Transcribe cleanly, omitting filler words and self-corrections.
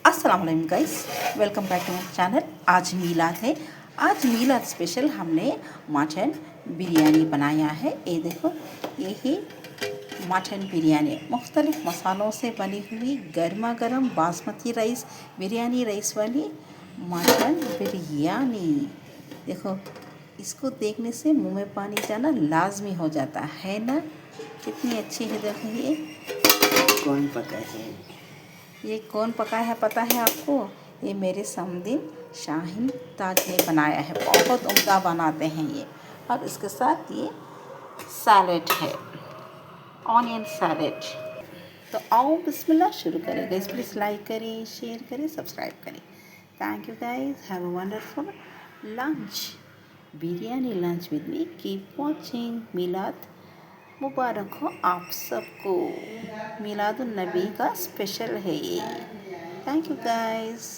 अस्सलाम वालेकुम guys, welcome back to my channel. आज मीलाद है। आज मीलाद स्पेशल हमने मटन बिरयानी बनाया है। ये देखो, ये ही मटन बिरयानी मुख्तलिफ़ मसालों से बनी हुई गर्मा गर्म बासमती राइस बिरयानी राइस वाली मटन बिरयानी। देखो, इसको देखने से मुंह में पानी जाना लाजमी हो जाता है ना। कितनी अच्छी है, देखो ये कौन पका है? ये कौन पकाया है पता है आपको? ये मेरे समदिन शाहीन ताज ने बनाया है। बहुत उम्दा बनाते हैं ये। और इसके साथ ये सैलेड है, ऑनियन सैलेड। तो आओ बिस्मिल्लाह शुरू करें गाइस। प्लीज़ लाइक करें, शेयर करें, सब्सक्राइब करें। Thank you guys, have a wonderful lunch, biryani lunch with me. Keep watching. मिलाद मुबारक हो आप सबको। मिलादुन नबी का स्पेशल है ये। Thank you guys.